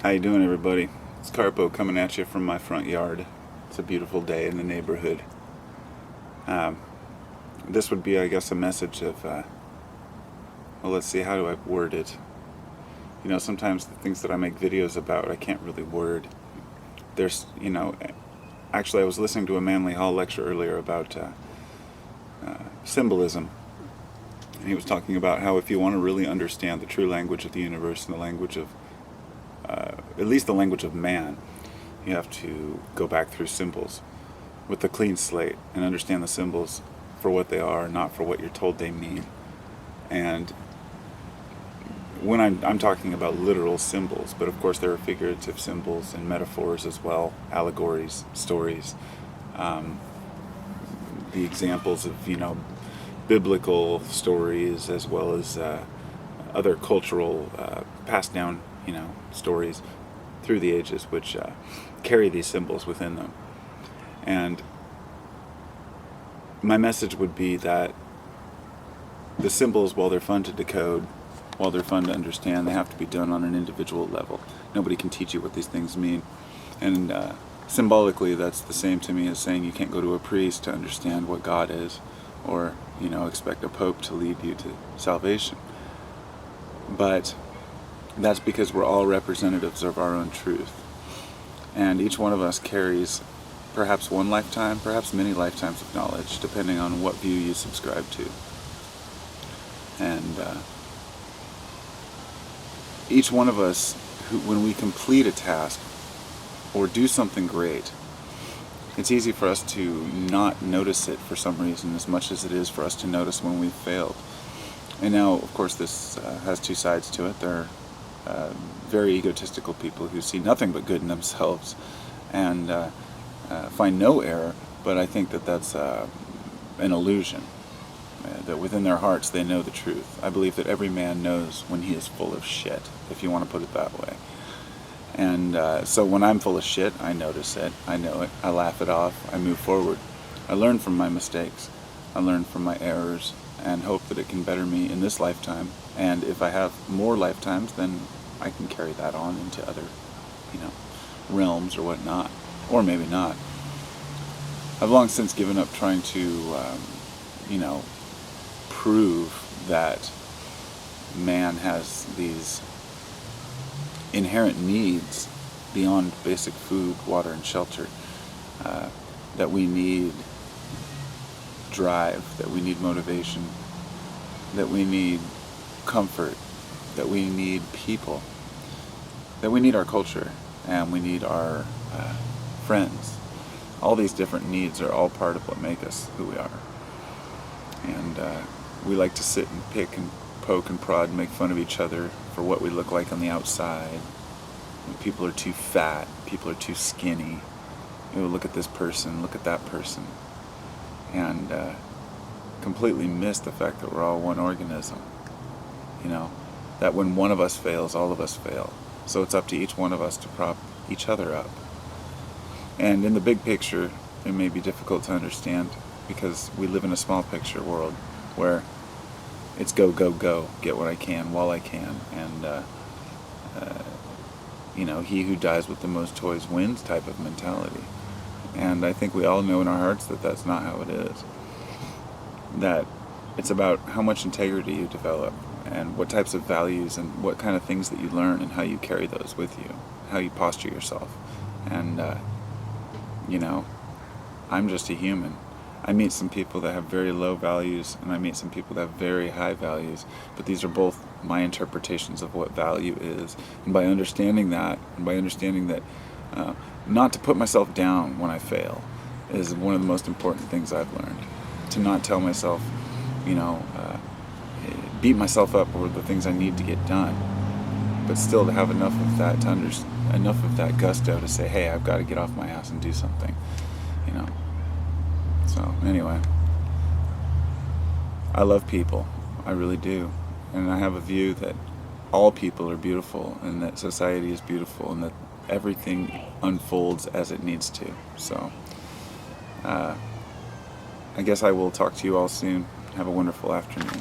How you doing, everybody? It's Carpo coming at you from my front yard. It's a beautiful day in the neighborhood. Um, this would be, I guess, a message of, well, let's see, how do I word it? You know, sometimes the things that I make videos about, I can't really word. Actually, I was listening to a Manly Hall lecture earlier about symbolism. And he was talking about how if you want to really understand the true language of the universe and the language of, at least the language of man, you have to go back through symbols with a clean slate and understand the symbols for what they are, not for what you're told they mean. And when I'm talking about literal symbols, but of course there are figurative symbols and metaphors as well, allegories, stories, the examples of, biblical stories as well as other cultural passed down, stories through the ages which carry these symbols within them. And my message would be that the symbols, while they're fun to decode, while they're fun to understand, they have to be done on an individual level. Nobody can teach you what these things mean. And symbolically, that's the same to me as saying you can't go to a priest to understand what God is, or, expect a pope to lead you to salvation. But that's because we're all representatives of our own truth. And each one of us carries perhaps one lifetime, perhaps many lifetimes of knowledge, depending on what view you subscribe to. And each one of us, when we complete a task or do something great, it's easy for us to not notice it for some reason as much as it is for us to notice when we've failed. And now, of course, this has two sides to it. There are very egotistical people who see nothing but good in themselves and find no error, but I think that that's an illusion. That within their hearts they know the truth. I believe that every man knows when he is full of shit, if you want to put it that way. And so when I'm full of shit, I notice it, I know it, I laugh it off, I move forward. I learn from my mistakes, I learn from my errors, and hope that it can better me in this lifetime. And if I have more lifetimes, then I can carry that on into other, realms or whatnot. Or maybe not. I've long since given up trying to, prove that man has these inherent needs beyond basic food, water, and shelter. That we need drive, that we need motivation, that we need comfort, that we need people, that we need our culture, and we need our friends. All these different needs are all part of what make us who we are. And we like to sit and pick and poke and prod and make fun of each other for what we look like on the outside. When people are too fat, people are too skinny. Look at this person, look at that person. And completely miss the fact that we're all one organism. That when one of us fails, all of us fail. So it's up to each one of us to prop each other up. And in the big picture, it may be difficult to understand because we live in a small picture world where it's go, go, go, get what I can while I can. And, he who dies with the most toys wins type of mentality. And I think we all know in our hearts that that's not how it is. That it's about how much integrity you develop and what types of values and what kind of things that you learn and how you carry those with you, how you posture yourself. And, I'm just a human. I meet some people that have very low values, and I meet some people that have very high values, but these are both my interpretations of what value is. And by understanding that, not to put myself down when I fail is one of the most important things I've learned. To not tell myself, beat myself up over the things I need to get done, but still to have enough of that enough of that gusto to say, hey, I've got to get off my ass and do something, So anyway, I love people, I really do, and I have a view that all people are beautiful, and that society is beautiful, and that everything unfolds as it needs to. So I guess I will talk to you all soon. Have a wonderful afternoon.